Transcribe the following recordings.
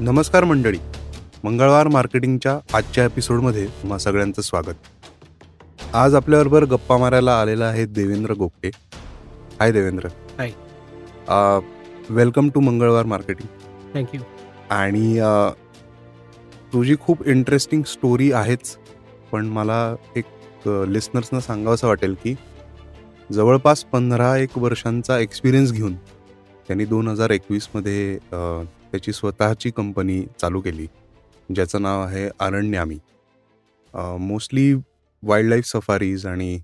नमस्कार मंडळी, मंगळवार मार्केटिंगच्या आजच्या एपिसोडमध्ये तुम्हा सगळ्यांचं स्वागत. आज आपल्याबरोबर गप्पा मारायला आलेला आहे देवेंद्र गोगटे. हाय देवेंद्र. हाय. वेलकम टू मंगळवार मार्केटिंग. थँक्यू. आणि तुझी खूप इंटरेस्टिंग स्टोरी आहेच, पण मला एक लिसनर्सना सांगावंसं वाटेल की जवळपास 15-1 वर्षांचा एक्सपिरियन्स घेऊन त्यांनी 2021मध्ये त्याची स्वतःची कंपनी चालू केली, ज्याचं नाव आहे अरण्यामी. मोस्टली वाईल्ड लाईफ सफारीज आणि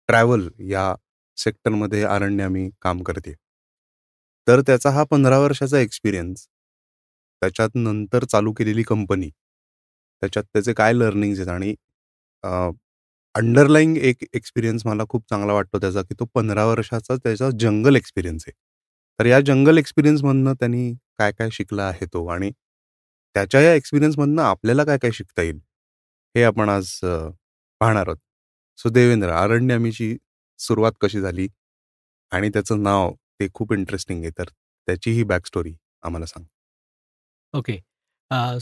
ट्रॅव्हल या सेक्टरमध्ये अरण्यामी काम करते. तर त्याचा हा 15 वर्षाचा एक्सपिरियन्स, त्याच्यात नंतर चालू केलेली कंपनी, त्याच्यात त्याचे काय लर्निंग्स आहेत आणि अंडरलाईंग एक एक्सपिरियन्स मला खूप चांगला वाटतो त्याचा, की तो 15 वर्षाचा त्याचा जंगल एक्सपिरियन्स आहे. तर या जंगल एक्सपिरियन्समधनं त्यांनी काय काय शिकला आहे तो, आणि त्याच्या या एक्सपिरियन्समधनं आपल्याला काय काय शिकता येईल, हे आपण आज पाहणार आहोत. सो देवेंद्र, अरण्यामीची सुरुवात कशी झाली आणि त्याचं नाव ते खूप इंटरेस्टिंग आहे, तर त्याची ही बॅक स्टोरी आम्हाला सांग. ओके.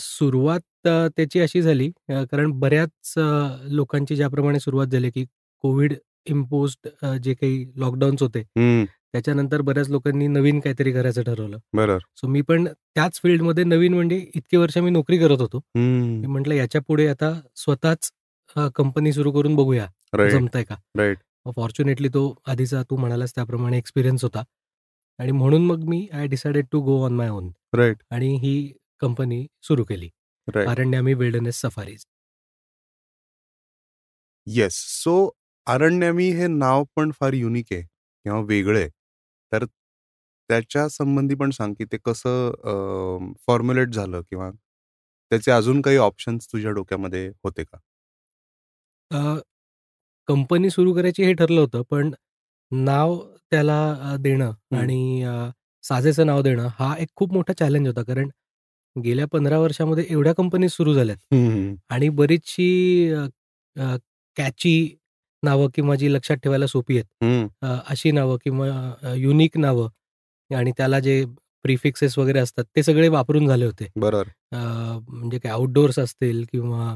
सुरुवात त्याची अशी झाली, कारण बऱ्याच लोकांची ज्याप्रमाणे सुरुवात झाली की कोविड इम्पोज्ड जे काही लॉकडाऊन्स होते, त्याच्यानंतर बऱ्याच लोकांनी नवीन काहीतरी करायचं ठरवलं. बरोबर. सो मी पण त्याच फील्डमध्ये नवीन, म्हणजे इतके वर्ष मी नोकरी करत होतो. मी म्हटलं याच्या पुढे आता स्वतःच कंपनी सुरू करून बघूया, जमतंय का. राईट. फॉर्च्युनेटली तो आधीचा तू म्हणालास त्याप्रमाणे एक्सपिरियन्स होता, आणि म्हणून मग मी I decided to go on my own. Right. आणि ही कंपनी सुरू केली, right. Aranyami wilderness safaris. Yes. So Aranyami हे नाव पण फार युनिक आहे किंवा वेगळं आहे. तर त्याच्या संबंधी पण सांग की ते कसं फॉर्म्युलेट झालं, किंवा त्याचे अजून काही ऑप्शन्स तुझ्या डोक्यामध्ये होते का? कंपनी सुरू करायची हे ठरलं होतं, पण नाव त्याला देणं आणि साजेसं नाव देणं हा एक खूप मोठा चॅलेंज होता. कारण गेल्या 15 वर्षामध्ये एवढ्या कंपनी सुरू झाल्यात आणि बरीचशी कॅची नावं किंवा जी लक्षात ठेवायला सोपी आहेत, अशी नावं किंवा युनिक नावं, आणि त्याला जे प्रिफिक्सेस वगैरे असतात ते सगळे वापरून झाले होते. बरोबर. म्हणजे काय आउटडोअर्स असतील किंवा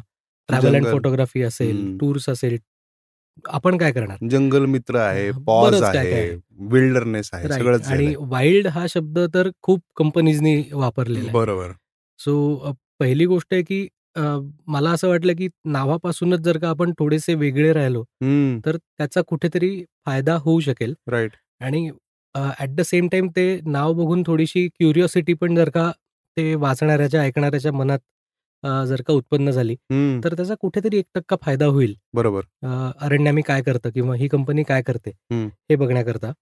ट्रॅव्हल अँड फोटोग्राफी असेल, टूर्स असेल, आपण काय करणार? जंगल मित्र आहे, पॉज बरंच काय काय आहे, आहे. विल्डरनेस आहे, राईट. सगळंच आणि झालंय. वाईल्ड हा शब्द तर खूप कंपनीजनी वापरलेला आहे. बरोबर. सो पहिली गोष्ट आहे की मला असं वाटलं की नावापासूनच जर का आपण थोडेसे वेगळे राहिलो, तर त्याचा कुठेतरी फायदा होऊ शकेल. राईट. आणि ॲट द सेम टाईम ते नाव बघून थोडीशी क्युरिओसिटी पण जर का ते वाचणाऱ्याच्या, ऐकणाऱ्याच्या मनात जर का उत्पन्न झाली, तर त्याचा कुठेतरी 1% फायदा होईल. बरोबर. अरण्यामी काय करतं किंवा ही कंपनी काय करते हे बघण्याकरता.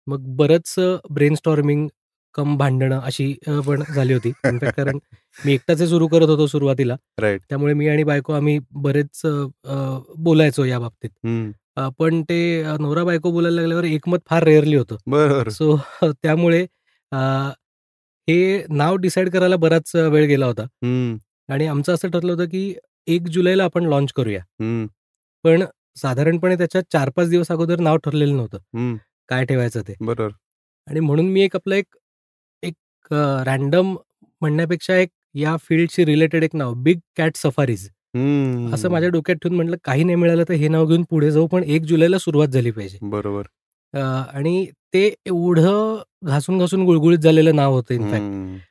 मग बरंच ब्रेनस्टॉर्मिंग कम भांडणं अशी पण झाली होती. इनफॅक्ट कारण मी एकटाच सुरू करत होतो सुरुवातीला. राईट. त्यामुळे मी आणि बायको आम्ही बरेच बोलायचो या बाबतीत. पण ते नवरा बायको बोलायला लागल्यावर एकमत फार रेअरली होतं. बरोबर. सो त्यामुळे हे नाव डिसाईड करायला बराच वेळ गेला होता. आणि आमचं असं ठरलं होतं की 1 जुलैला आपण लॉन्च करूया. पण साधारणपणे त्याच्या 4-5 दिवस अगोदर नाव ठरलेलं नव्हतं, काय ठेवायचं ते. बरोबर. आणि म्हणून मी आपलं एक रॅन्डम म्हणण्यापेक्षा या फील्डशी रिलेटेड एक नाव, बिग कॅट सफारीज, असं माझ्या डोक्यात ठेवून म्हटलं काही नाही मिळालं तर हे नाव घेऊन पुढे जाऊ, पण 1 जुलैला सुरुवात झाली पाहिजे. बरोबर. आणि ते एवढं घासून घासून गुळगुळीत झालेलं नाव होतं इनफॅक्ट,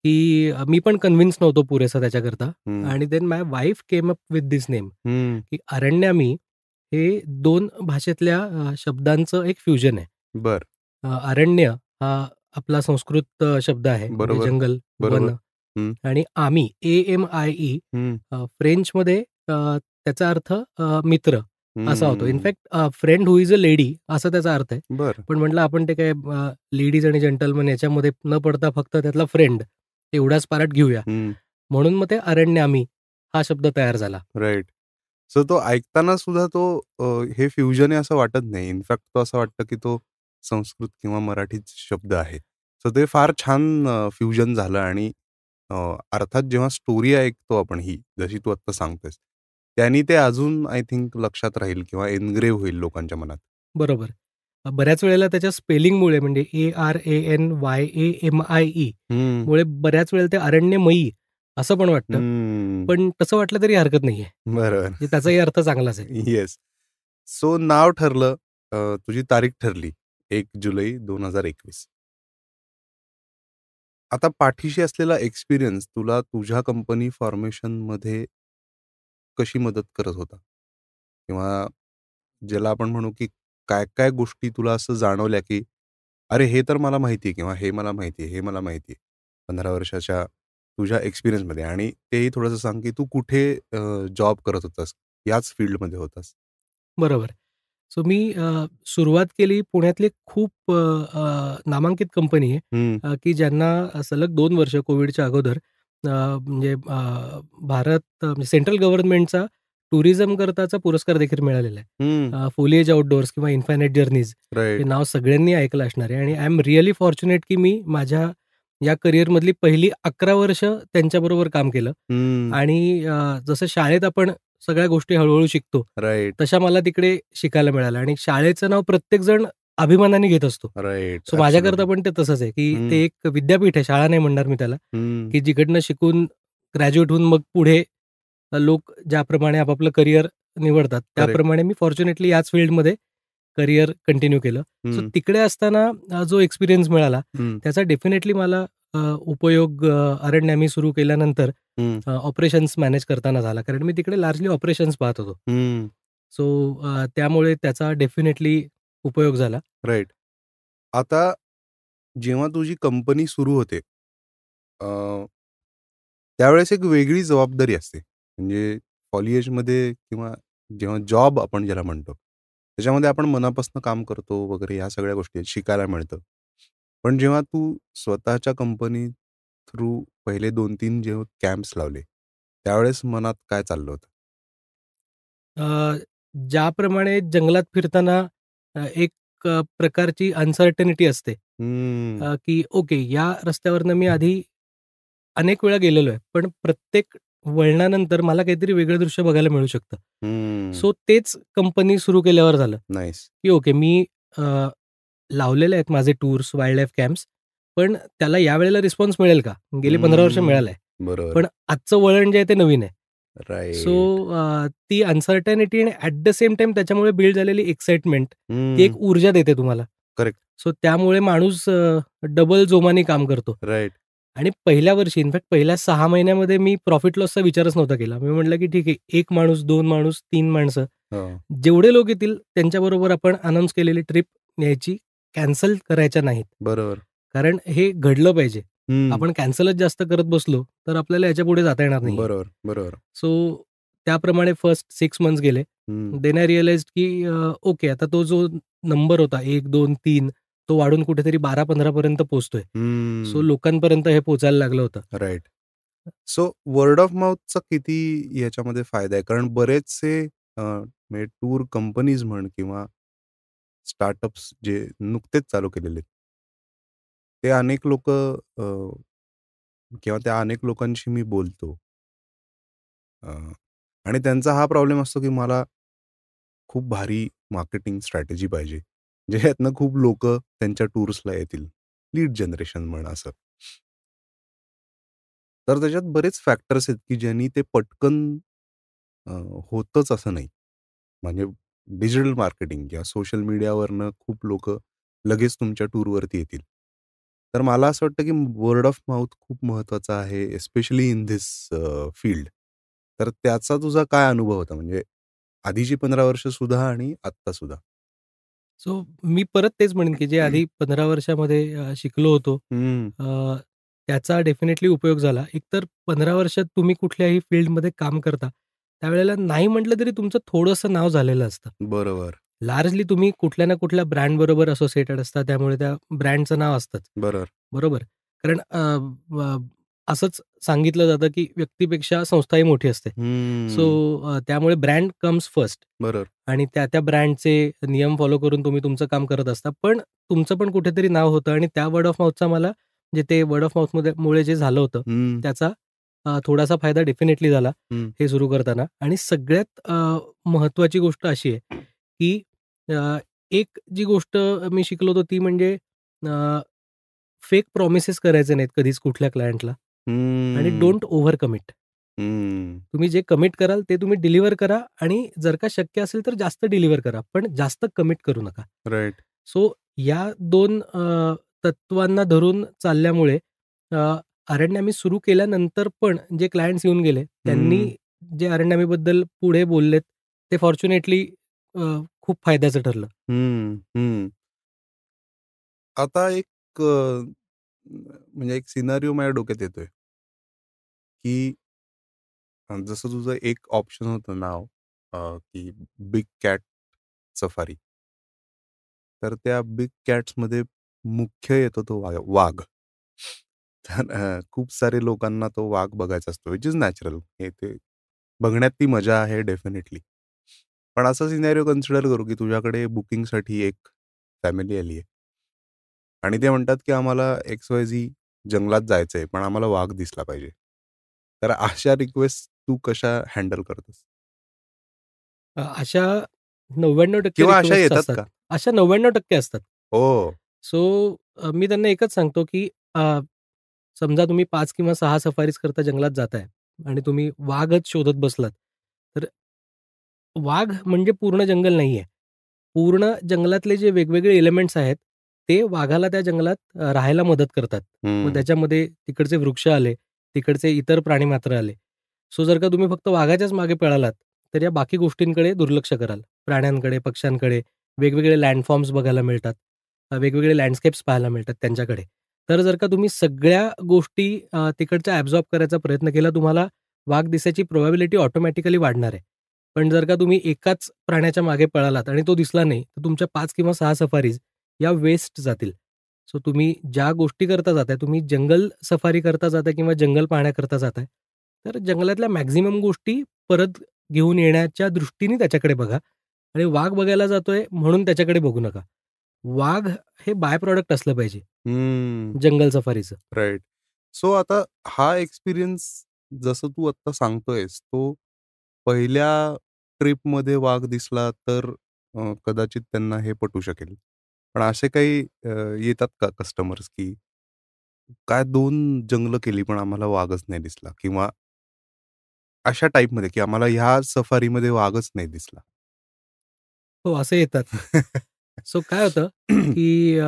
की मी पण कन्व्हिन्स नव्हतो पुरेसा त्याच्याकरता. आणि then my wife came up with this name, की अरण्यामी हे 2 भाषेतल्या शब्दांचं एक फ्युजन आहे. बर. अरण्य हा आपला संस्कृत शब्द आहे, म्हणजे जंगल, वन. आणि आमी, AMIE, फ्रेंचमध्ये त्याचा अर्थ मित्र असा होतो. In fact friend who is a lady असा त्याचा अर्थ आहे. पण म्हटलं आपण ते काय लेडीज आणि जेंटलमन याच्यामध्ये न पडता फक्त त्यातला फ्रेंड एवढाच पार्ट घेऊया, म्हणून मग ते अरण्यामी हा शब्द तयार झाला. राईट. सो तो ऐकताना सुद्धा तो हे फ्युजन आहे असं वाटत नाही. इनफॅक्ट तो असं वाटतं की तो संस्कृत किंवा मराठी शब्द आहे. सो ते फार छान फ्युजन झालं. आणि अर्थात जेव्हा स्टोरी ऐकतो आपण ही, जशी तू आत्ता सांगतोयस, त्यांनी ते अजून आय थिंक लक्षात राहील किंवा एनग्रेव्ह होईल लोकांच्या मनात. बरोबर. बऱ्याच वेळेला त्याच्या स्पेलिंगमुळे, म्हणजे ARANYAMIE मुळे बऱ्याच वेळेला ते अरण्यमयी असं पण वाटतं. हम्म. पण तसं वाटलं तरी हरकत नाहीये. बरोबर. म्हणजे त्याचाही अर्थ चांगलाच आहे. येस. सो नाव ठरलं. तुझी तारीख ठरली 1 जुलै 2021. आता पाठीशी असलेला एक्सपिरियन्स तुला तुझ्या कंपनी फॉर्मेशनमध्ये कशी मदत करत होता? किंवा ज्याला आपण म्हणू, की काय-काय गोष्टी तुला असं जाणवल्या, की "अरे, हे तर मला माहिती आहे" किंवा "हे मला माहिती आहे, हे मला माहिती आहे." 15 वर्षाच्या तुझ्या एक्सपिरियन्समध्ये आणि तेही थोडंसं सांग, की तू कुठे जॉब करत होतास? याच फील्डमध्ये होतास? बरोबर. सो मी सुरुवात केली पुण्यातली खूप नामांकित कंपनी आहे, हं, की ज्यांना सलग 2 वर्ष कोविडच्या अगोदर म्हणजे भारत म्हणजे सेंट्रल गव्हर्नमेंटचा टुरिझमकरताचा पुरस्कार देखील मिळालेला आहे. हं. फोलिएज आउटडोअर्स किंवा इन्फायनाईट जर्नीज हे राइट. नाव सगळ्यांनी ऐकलं असणार आहे आणि आय एम रिअली फॉर्च्युनेट की मी माझ्या या करिअरमधली पहिली 11 वर्ष त्यांच्याबरोबर काम केलं हं. आणि जसं शाळेत आपण सगळ्या गोष्टी हळू शिकतो, राइट, तशा मला तिकडे शिकायला मिळालं आणि शाळेचं नाव प्रत्येकजण अभिमानाने घेत असतो. राइट. सो माझ्याकरता ॲब्सोल्युटली. पण ते तसंच आहे, की हं, ते एक विद्यापीठ आहे, शाळा नाही म्हणणार मी त्याला, हं. की जिकडनं शिकून ग्रॅज्युएट होऊन मग पुढे लोक ज्याप्रमाणे आपापलं करिअर निवडतात, करेक्ट. त्याप्रमाणे मी फॉर्च्युनेटली याच फील्डमध्ये करिअर कंटिन्यू केलं. सो हं, तिकडे असताना जो एक्सपिरियन्स मिळाला, हं, त्याचा डेफिनेटली मला उपयोग अरण्य आम्ही सुरू केल्यानंतर हं, ऑपरेशन्स मॅनेज करताना झाला. कारण मी तिकडे लार्जली ऑपरेशन्स पाहत होतो. हं. सो त्यामुळे त्याचा डेफिनेटली उपयोग झाला. राइट. आता जेव्हा तुझी कंपनी सुरू होते, अ, त्यावेळेस एक वेगळी जबाबदारी असते. म्हणजे कॉलेजमध्ये किंवा जेव्हा जॉब आपण ज्याला म्हणतो, त्याच्यामध्ये आपण मनापासून काम करतो वगैरे ह्या सगळ्या गोष्टी शिकायला मिळतं. पण जेव्हा तू स्वतःच्या कंपनी थ्रू पहिले 2-3 जेव्हा कॅम्प्स लावले, त्यावेळेस मनात काय चाललं होतं? अ, ज्याप्रमाणे जंगलात फिरताना एक प्रकारची अनसर्टनिटी असते, हम्म, की ओके या रस्त्यावरनं मी आधी अनेक वेळा गेलेलो आहे. पण प्रत्येक वळणानंतर मला काहीतरी वेगळं दृश्य बघायला मिळू शकतं. हम्म. सो तेच कंपनी सुरू केल्यावर झालं, नाईस. की ओके मी अ, लावलेले आहेत माझे टूर्स, वाईल्ड लाईफ कॅम्प्स. पण त्याला यावेळेला रिस्पॉन्स मिळेल का? गेली 15 वर्ष हम्म. मिळालाय. बरोबर. पण आजचं वळण जे आहे ते नवीन आहे. So right. ती अनसर्टनिटी आणि ॲट द सेम टाईम त्याच्यामुळे बिल्ड झालेली एक्साइटमेंट, ती एक हं. ऊर्जा देते तुम्हाला. करेक्ट. सो त्यामुळे माणूस डबल जोमाने काम करतो. राइट. आणि पहिल्या वर्षी इनफॅक्ट पहिल्या 6 महिन्यामध्ये मी प्रॉफिट लॉसचा विचारच नव्हता केला. मी म्हटलं की ठीक आहे, 1 माणूस, 2 माणूस, 3 माणसं, हो. जेवढे लोक येतील त्यांच्याबरोबर आपण अनाउन्स केलेली ट्रिप न्यायची, कॅन्सल करायच्या नाहीत. बरोबर. कारण हे घडलं पाहिजे. हं. आपण कॅन्सलच जास्त करत बसलो, तर आपल्याला याच्यापुढे जाता येणार नाहीये. बरोबर, बरोबर. सो त्याप्रमाणे फर्स्ट 6 मंथ्स गेले. हं. देन आय रिअलाइज्ड की ओके आता तो जो नंबर होता 1, 2, 3 तो वाढून कुठेतरी 12-15 पर्यंत पोहोचतोय. सो हं. लोकांपर्यंत हे पोहोचायला लागलं होतं. राइट. सो वर्ड ऑफ माउथचा किती याच्यामध्ये फायदा आहे? कारण बरेचसे म्हणजे टूर कंपनीज म्हण किंवा स्टार्टअप्स जे नुकतेच चालू केलेले आहेत. ते अनेक लोकं किंवा त्या अनेक लोकांशी मी बोलतो. अ, आणि त्यांचा हा प्रॉब्लेम असतो, की मला खूप भारी मार्केटिंग स्ट्रॅटेजी पाहिजे. ज्याच्यातनं खूप लोकं त्यांच्या टूर्सला येतील. लीड जनरेशन म्हणा असं. तर त्याच्यात बरेच फॅक्टर्स आहेत, की ज्यांनी ते पटकन अ, होतच असं नाही. म्हणजे डिजिटल मार्केटिंग किंवा सोशल मीडियावरनं खूप लोकं लगेच तुमच्या टूरवरती येतील. तर मला असं वाटतं, की वर्ड ऑफ माउथ खूप महत्त्वाचा आहे, एस्पेशली इन धिस फील्ड. तर त्याचा तुझा काय अनुभव होता? म्हणजे आधीची 15 वर्ष सुद्धा आणि आत्ता सुद्धा? सो मी परत तेच म्हणेन, की जे आधी 15 वर्षामध्ये शिकलो होतो, हं, अ, त्याचा डेफिनेटली उपयोग झाला. एकतर 15 वर्षात तुम्ही कुठल्याही फील्डमध्ये काम करता, त्यावेळेला नाही म्हटलं तरी तुमचं थोडंसं नाव झालेलं असतं. बरोबर, लार्जली तुम्ही कुठल्या ना कुठल्या ब्रँडबरोबर असोसिएटेड असता, त्यामुळे त्या ब्रँडचं नाव असतंच. बरोबर. बरोबर. कारण असंच सांगितलं जातं, की व्यक्तीपेक्षा संस्थाही मोठी असते. सो हं, त्यामुळे ब्रँड कम्स फर्स्ट बरोबर. आणि त्या ब्रँडचे नियम फॉलो करून तुम्ही तुमचं काम करत असता. पण तुमचं पण कुठेतरी नाव होतं आणि त्या वर्ड ऑफ माउथचा मला म्हणजे ते वर्ड ऑफ माउथमध्ये मुळे जे झालं होतं, हं, त्याचा थोडासा फायदा डेफिनेटली झाला हं. हे सुरू करताना. आणि सगळ्यात महत्त्वाची गोष्ट अशी आहे, की एक जी गोष्ट मी शिकलो होतो ती म्हणजे फेक प्रॉमिसेस करायचे नाहीत कधीच कुठल्या क्लायंटला. आणि हम्म. Don't over commit. हम्म. तुम्ही जे कमिट कराल ते तुम्ही डिलिव्हर करा आणि जर का शक्य असेल तर जास्त डिलिव्हर करा, पण जास्त कमिट करू नका. राइट. सो या 2 तत्वांना धरून चालल्यामुळे अ, अरण्यामी सुरू केल्यानंतर पण जे क्लायंट्स येऊन गेले, त्यांनी हम्म. जे अरण्यामीबद्दल पुढे बोललेत, ते फॉर्च्युनेटली खूप फायद्याचं ठरलं. हम्म. हम्म. आता एक म्हणजे एक सिनारिओ माझ्या डोक्यात येतोय, की जसं तुझं एक ऑप्शन होतं नाव, की बिग कॅट सफारी. तर त्या बिग कॅट्समध्ये मुख्य येतो तो वाघ. तर खूप सारे लोकांना तो वाघ बघायचा असतो, विच इज नॅचरल. हे ते बघण्यात ती मजा आहे डेफिनेटली. पण असा सिनेरिओ कन्सिडर करू, की तुझ्याकडे बुकिंगसाठी एक फॅमिली आली आहे आणि ते म्हणतात, की आम्हाला XYZ जंगलात जायचंय, पण आम्हाला वाघ दिसला पाहिजे. तर अशा रिक्वेस्ट तू कशा हँडल करतोस? अशा 99% किंवा अशा रिक्वेस्ट्स येतात असतात. का? अशा 99% असतात. हो. सो मी त्यांना एकच सांगतो, की समजा तुम्ही 5 किंवा 6 सफारीज करता जंगलात जाताय आणि तुम्ही वाघच शोधत बसलात, तर वाघ म्हणजे पूर्ण जंगल नाहीये. पूर्ण जंगलातले जे वेगवेगळे एलिमेंट्स आहेत, ते वाघाला त्या जंगलात राहायला मदत करतात. मग हं. त्याच्यामध्ये तिकडचे वृक्ष आले, तिकडचे इतर प्राणीमात्र आले. सो जर का तुम्ही फक्त वाघाच्याच मागे पळालात, तर या बाकी गोष्टींकडे दुर्लक्ष कराल. प्राण्यांकडे, पक्ष्यांकडे, वेगवेगळे लँडफॉर्म्स बघायला मिळतात. वेगवेगळे लँडस्केप्स पाहायला मिळतात त्यांच्याकडे. तर जर का तुम्ही सगळ्या गोष्टी तिकडच्या ॲब्झॉर्ब करायचा प्रयत्न केला, तुम्हाला वाघ दिसायची प्रोबॅबिलिटी ऑटोमॅटिकली वाढणार आहे. पण जर का तुम्ही एकाच प्राण्याच्या मागे पळालात आणि तो दिसला नाही, तर तुमच्या 5 किंवा 6 सफारीज या वेस्ट जातील. सो तुम्ही ज्या गोष्टी करता जाताय, तुम्ही जंगल सफारी करता जाताय किंवा जंगल पाहण्याकरता जाताय, तर जंगलातल्या मॅक्सिमम गोष्टी परत घेऊन येण्याच्या दृष्टीने त्याच्याकडे बघा आणि वाघ बघायला जातोय म्हणून त्याच्याकडे बघू नका. वाघ हे बाय प्रॉडक्ट असलं पाहिजे हं. जंगल सफारीचं. राइट. सो आता हा एक्सपिरियन्स जसं तू आत्ता सांगतोयस, तो पहिल्या ट्रिपमध्ये वाघ दिसला तर कदाचित त्यांना हे पटू शकेल. पण असे काही येतात का कस्टमर्स, की काय 2 जंगलं केली पण आम्हाला वाघच नाही दिसला किंवा अशा टाइपमध्ये, की आम्हाला ह्या सफारीमध्ये वाघच नाही दिसला. हो, असे येतात. सो काय होतं, की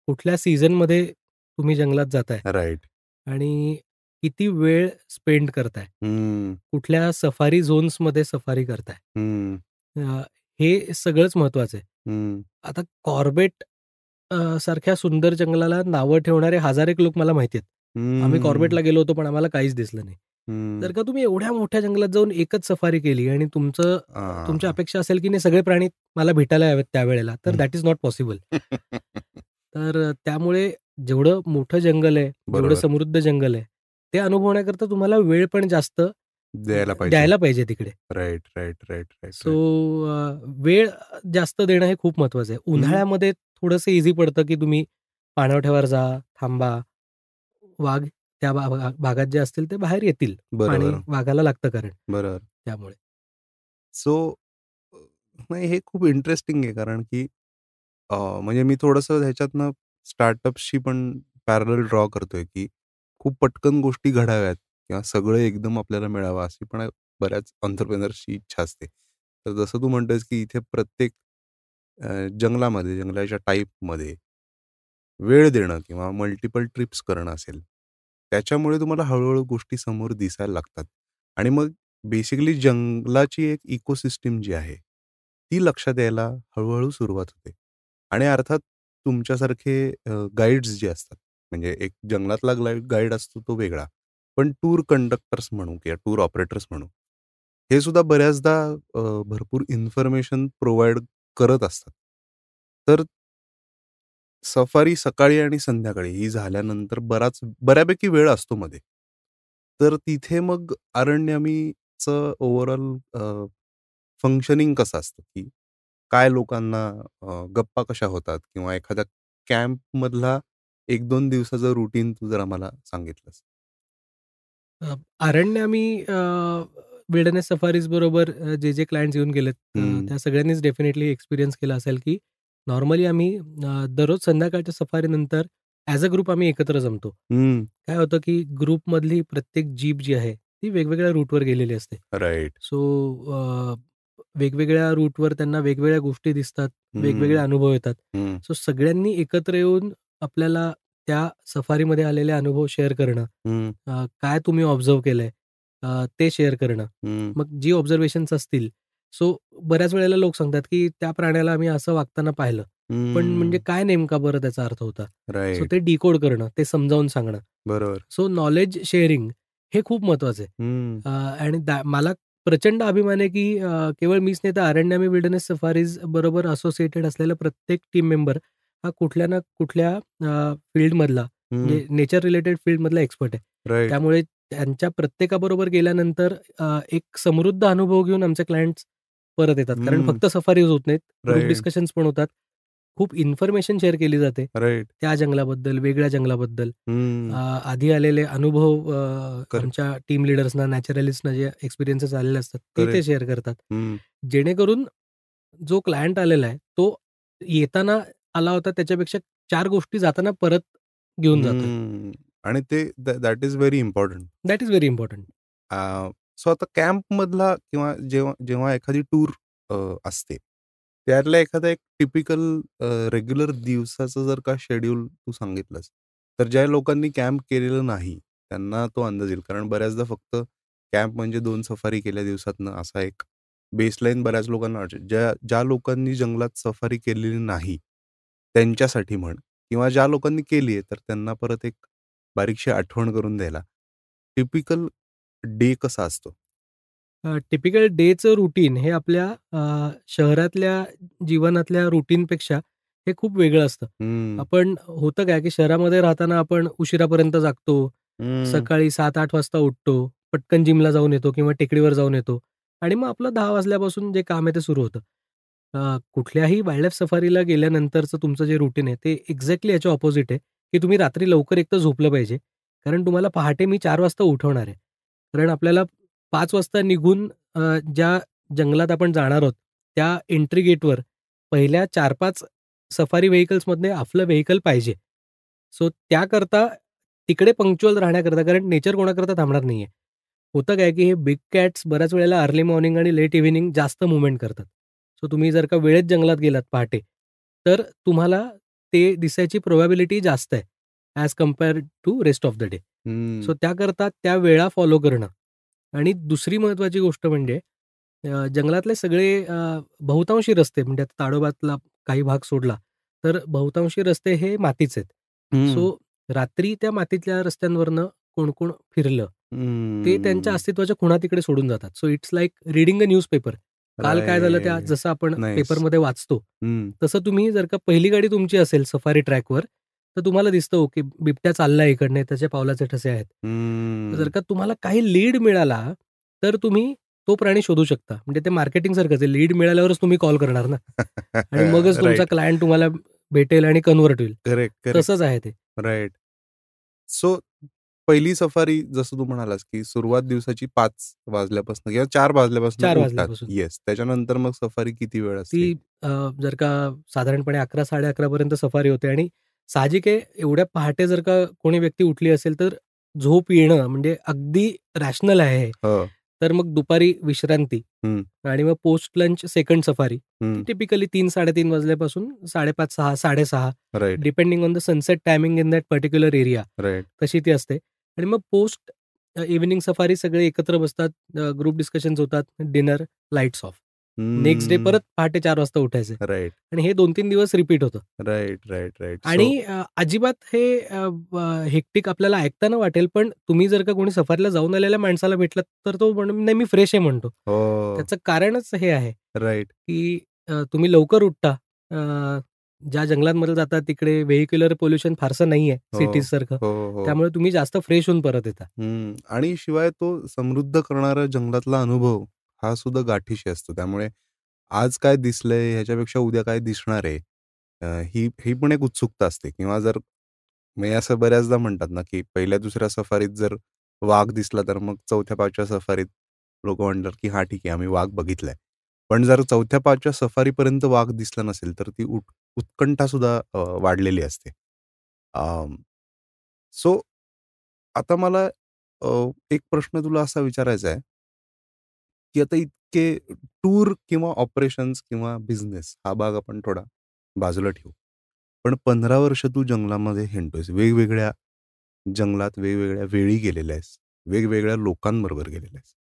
कुठल्या सीझनमध्ये तुम्ही जंगलात जाताय राइट. आणि किती वेळ स्पेंड करताय. हं. कुठल्या सफारी झोन्समध्ये सफारी करताय. हं. अ, हे सगळंच महत्त्वाचं आहे. हं. आता कॉर्बेट सारख्या सुंदर जंगलाला नावं ठेवणारे हजार एक लोक मला माहिती आहेत. आम्ही हं. कॉर्बेटला गेलो होतो, पण आम्हाला काहीच दिसलं नाही. हं. जर का तुम्ही एवढ्या मोठ्या जंगलात जाऊन एकच सफारी केली आणि तुमच्या हां. अपेक्षा असेल, की नाही सगळे प्राणी मला भेटायला यावेत त्यावेळेला, तर दॅट इज नॉट पॉसिबल. तर त्यामुळे जेवढं मोठं जंगल आहे, जेवढं बरोबर. समृद्ध जंगल आहे, ते अनुभवण्याकरता तुम्हाला वेळ पण जास्त द्यायला पाहिजे. द्यायला पाहिजे तिकडे. Right, right, right, right, so right. वेळ जास्त देणं हे खूप महत्वाचं आहे. हं. उन्हाळ्यामध्ये थोडंसं ईझी पडतं, की तुम्ही पाणवठ्यावर जा, थांबा. वाघ त्या भागात जे असतील ते बाहेर येतील. पाणी बरोबर, वाघाला लागतं कारण बरोबर. त्यामुळे. सो नाही हे खूप इंटरेस्टिंग आहे कारण की म्हणजे मी थोडंसं ह्याच्यातनं स्टार्टअप्सशी पण पॅरलल ड्रॉ करतोय, की खूप पटकन गोष्टी घडाव्यात किंवा सगळं एकदम आपल्याला मिळावं अशी पण बऱ्याच एंटरप्रेन्योर्सची इच्छा असते. तर जसं तू म्हणतोयस, की इथे प्रत्येक जंगलामध्ये, जंगलाच्या टाइपमध्ये वेळ देणं किंवा मल्टिपल ट्रिप्स करणं असेल, त्याच्यामुळे तुम्हाला हळू गोष्टी समोर दिसायला लागतात आणि मग बेसिकली जंगलाची एक इकोसिस्टम जी आहे, ती लक्षात यायला हळू सुरुवात होते. आणि अर्थात तुमच्यासारखे गाईड्स जे असतात, म्हणजे एक जंगलातला गाईड असतो तो वेगळा. पण टूर कंडक्टर्स म्हणू किंवा टूर ऑपरेटर्स म्हणू, हे सुद्धा बऱ्याचदा भरपूर इन्फॉर्मेशन प्रोव्हाईड करत असतात. तर सफारी सकाळी आणि संध्याकाळी ही झाल्यानंतर बऱ्यापैकी वेळ असतो मध्ये. तर तिथे मग अरण्यमीचं ओव्हरऑल फंक्शनिंग कसं असतं, की काय लोकांना गप्पा कशा होतात किंवा एखाद्या कॅम्पमधला 1-2 दिवसाचं रुटीन तू जर आम्हाला सांगितलंस? अरण्य आम्ही विल्डरनेस सफारीज बरोबर जे क्लायंट्स येऊन गेलेत हं. त्या सगळ्यांनीच डेफिनेटली एक्सपिरियन्स केला असेल, की नॉर्मली आम्ही दररोज संध्याकाळच्या सफारीनंतर ॲज अ ग्रुप आम्ही एकत्र जमतो. हं. काय होतं, की ग्रुपमधली प्रत्येक जीप जी आहे, ती वेगवेगळ्या रूटवर गेलेली असते. राइट. सो वेगवेगळ्या रूटवर त्यांना वेगवेगळ्या गोष्टी दिसतात, वेगवेगळे हं, अनुभव येतात. हं, सो सगळ्यांनी एकत्र येऊन आपल्याला त्या सफारीमध्ये आलेले अनुभव शेअर करणं, हं, काय तुम्ही ऑब्झर्व्ह केलंय ते शेअर करणं. हं, मग जी ऑब्झर्वेशन्स असतील, सो बऱ्याच वेळेला लोक सांगतात, की त्या प्राण्याला आम्ही असं वागताना पाहिलं. पण म्हणजे हं. काय नेमका बरं त्याचा अर्थ होता? So right. ते डिकोड करणं, ते समजावून सांगणं. बरोबर. सो नॉलेज शेअरिंग हे खूप महत्वाचं आहे. हं, आणि मला प्रचंड अभिमान आहे, की केवळ मीच नाही तर अरण्यामी विल्डरनेस सफारीज बरोबर असोसिएटेड असलेला प्रत्येक टीम मेंबर हा कुठल्या ना कुठल्या फील्डमधला हं. म्हणजे नेचर रिलेटेड फील्डमधला एक्सपर्ट आहे. राइट. त्यामुळे त्यांच्या प्रत्येकाबरोबर गेल्यानंतर एक समृद्ध अनुभव घेऊन आमचे क्लायंट्स परत येतात. कारण हं. फक्त सफारीज होत नाहीत, ग्रुप राइट, डिस्कशन्स पण होतात. खूप इन्फॉर्मेशन शेअर केली जाते. राइट. त्या जंगलाबद्दल, वेगळ्या जंगलाबद्दल. हं. आधी आलेले अनुभव करेक्ट, आमच्या टीम लीडर्सना, नॅचरलिस्टना जे एक्सपिरियन्सेस आलेले असतात, ते करेक्ट. शेअर करतात. हं, जेणेकरून जो क्लायंट आलेला आहे, तो येताना आला होता त्याच्यापेक्षा 4 गोष्टी जाताना परत घेऊन जातोय. हं. आणि ते that is very important. That is very important. So आता कॅम्पमधला किंवा जेव्हा जेव्हा एखादी टूर असते, त्यातला एखादा एक टिपिकल रेग्युलर दिवसाचं जर का शेड्यूल तू सांगितलंस, तर ज्या लोकांनी कॅम्प केलेलं नाही, त्यांना तो अंदाज येईल. कारण बऱ्याचदा फक्त कॅम्प म्हणजे 2 सफारी केल्या दिवसातनं असा एक बेसलाईन बऱ्याच लोकांना वाटते. ज्या ज्या लोकांनी जंगलात सफारी केलेली नाही, त्यांच्यासाठी म्हण किंवा ज्या लोकांनी केली आहे, तर त्यांना परत एक बारीकशी आठवण करून द्यायला. टिपिकल डे कसा असतो? टिपिकल डेचं रुटीन हे आपल्या शहरातल्या जीवनातल्या रुटीनपेक्षा हे खूप वेगळं असतं. हं, आपण होतं काय, की शहरामध्ये राहताना आपण उशिरापर्यंत जागतो. हं, सकाळी 7-8 वाजता उठतो. पटकन जिमला जाऊन येतो किंवा टेकडीवर जाऊन येतो आणि मग आपलं 10 वाजल्यापासून जे काम आहे ते सुरू होतं. कुठल्याही वाईल्ड सफारीला गेल्यानंतरचं तुमचं जे रुटीन आहे ते एक्झॅक्टली याच्या अपोझिट आहे, की तुम्ही रात्री लवकर एक तर झोपलं पाहिजे. कारण तुम्हाला पहाटे मी 4 वाजता उठवणार आहे. कारण आपल्याला 5 वाजता निघून ज्या जंगलात आपण जाणार आहोत, त्या एंट्री गेटवर पहिल्या 4-5 सफारी व्हेइकल्समधले आपलं व्हेइकल पाहिजे. सो त्याकरता तिकडे पंक्च्युअल राहण्याकरता कारण नेचर कोणाकरता थांबणार नाहीये. होतं काय, की हे बिग कॅट्स बऱ्याच वेळेला अर्ली मॉर्निंग आणि लेट इव्हनिंग जास्त मूव्हमेंट करतात. सो तुम्ही जर का वेळेत जंगलात गेलात पहाटे, तर तुम्हाला ते दिसायची प्रोबॅबिलिटी जास्त आहे, as compared to rest of the day. हं, सो त्याकरता त्या वेळा फॉलो करणं आणि दुसरी महत्त्वाची गोष्ट म्हणजे जंगलातले सगळे बहुतांशी रस्ते म्हणजे आता ताडोबातला काही भाग सोडला, तर बहुतांशी रस्ते हे मातीचे आहेत. हं, सो रात्री त्या मातीतल्या रस्त्यांवरनं कोण-कोण फिरलं, ते त्यांच्या हं. अस्तित्वाच्या खुणा तिकडे सोडून जातात. So it's like reading a newspaper. काल काय झालं त्या राइट. जसं आपण नाईस. पेपरमध्ये वाचतो, हं, तसं तुम्ही जर का पहिली गाडी तुमची असेल सफारी ट्रॅकवर, तर तुम्हाला दिसतं हो, की बिबट्या चाललाय इकडनं, त्याच्या पावलाचे ठसे आहेत. जर हं. का तुम्हाला काही लीड मिळाला, तर तुम्ही तो प्राणी शोधू शकता. म्हणजे ते मार्केटिंगसारखंच आहे. लीड मिळाल्यावरच तुम्ही कॉल करणार ना आणि मगच तुमचा राइट. क्लायंट तुम्हाला भेटेल आणि कन्व्हर्ट होईल. Correct, correct. तसंच आहे ते. राइट. सो पहिली सफारी जसं तू म्हणालास, की सुरुवात दिवसाची 5 वाजल्यापासून किंवा 4 वाजल्यापासून 4 उठतात. वाजल्यापासून. येस. त्याच्यानंतर मग सफारी किती वेळ ती असते? जर का साधारणपणे 11:00-11:30 पर्यंत सफारी होते आणि साहजिक आहे एवढ्या पहाटे जर का कोणी व्यक्ती उठली असेल, तर झोप येणं म्हणजे अगदी रॅशनल आहे हे. हो. तर मग दुपारी विश्रांती हं, आणि मग पोस्ट लंच सेकंड सफारी. ती हं. टिपिकली 3-3:30 वाजल्यापासून 5:30, 6, 6:30 right, depending on the sunset timing in that particular area. Right. तशी ती असते आणि मग पोस्ट इव्हनिंग सफारी सगळे एकत्र बसतात. ग्रुप डिस्कशन्स होतात. Dinner, lights of. Next day हं. परत पहाटे 4 वाजता उठायचंय राइट, आणि हे 2-3 दिवस रिपीट होतं. Right, right, right. आणि सो अजिबात हे हेक्टिक आपल्याला ऐकताना वाटेल, पण तुम्ही जर का कोणी सफारीला जाऊन आलेल्या माणसाला भेटलात, तर तो नाही मी फ्रेश आहे म्हणतो. हो. त्याचं कारणच हे आहे, राइट. की तुम्ही लवकर उठता. ज्या जंगलांमध्ये जाता तिकडे व्हेइक्युलर पोल्युशन फारसं नाहीये हो, सिटीजसारखं. हो, हो. त्यामुळे तुम्ही जास्त फ्रेश होऊन परत येता. आणि शिवाय तो समृद्ध करणारा जंगलातला अनुभव हा सुद्धा गाठीशी असतो. त्यामुळे आज काय दिसलंय ह्याच्यापेक्षा उद्या काय दिसणार आहे ही ही पण एक उत्सुकता असते किंवा जर म्हणजे असं बऱ्याचदा म्हणतात ना, की पहिल्या-दुसऱ्या सफारीत जर वाघ दिसला, तर मग 4थ्या-5व्या सफारीत लोकं म्हणतात, की "हां, ठीक आहे, आम्ही वाघ बघितलाय." पण जर 4थ्या-5व्या सफारीपर्यंत वाघ दिसला नसेल, तर ती उत्कंठासुद्धा वाढलेली असते. सो आता मला एक प्रश्न तुला असा विचारायचा आहे, की आता इतके टूर किंवा ऑपरेशन्स किंवा बिझनेस हा भाग आपण थोडा बाजूला ठेवू. पण 15 वर्ष तू जंगलामध्ये हिंडतोयस. वेगवेगळ्या जंगलात वेगवेगळ्या वेळी गेलेला आहेस. वेगवेगळ्या लोकांबरोबर गेलेला आहेस.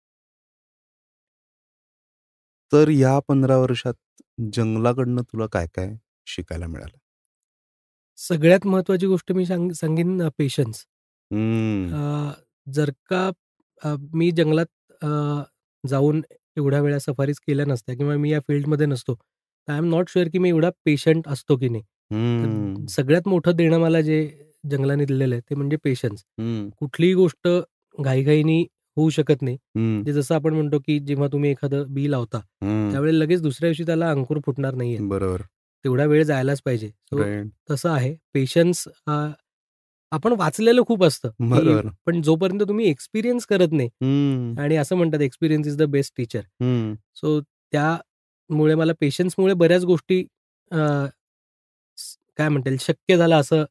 तर या 15 वर्षात जंगलाकडनं तुला काय-काय शिकायला मिळालं? सगळ्यात महत्त्वाची गोष्ट मी सांगेन पेशन्स. हम्म. जर का मी जंगलात जाऊन एवढ्या वेळा सफारीज केल्या नसत्या किंवा मी या फील्डमध्ये नसतो, तर आय एम नॉट शुअर की मी एवढा पेशंट असतो की नाही. तर हम्म. सगळ्यात मोठं देणं मला जे जंगलाने दिलेलं आहे, ते म्हणजे पेशन्स. हं. कुठलीही गोष्ट घाईघाईनी होऊ शकत नाही. हं. म्हणजे जसं आपण म्हणतो, की जेव्हा तुम्ही एखादं बी लावता, हं. त्यावेळेला लगेच दुसऱ्या दिवशी त्याला अंकुर फुटणार नाहीयेत. बरोबर. तेवढा वेळ जायलाच पाहिजे. So right. तसं आहे. पेशन्स आपण वाचलेलं खूप असतं, की बरोबर. पण जोपर्यंत तुम्ही एक्सपिरियन्स करत नाही हं. आणि असं म्हणतात experience is the best teacher. हं. सो त्यामुळे मला पेशन्समुळे बऱ्याच गोष्टी अ, काय म्हणता येईल शक्य झालं असं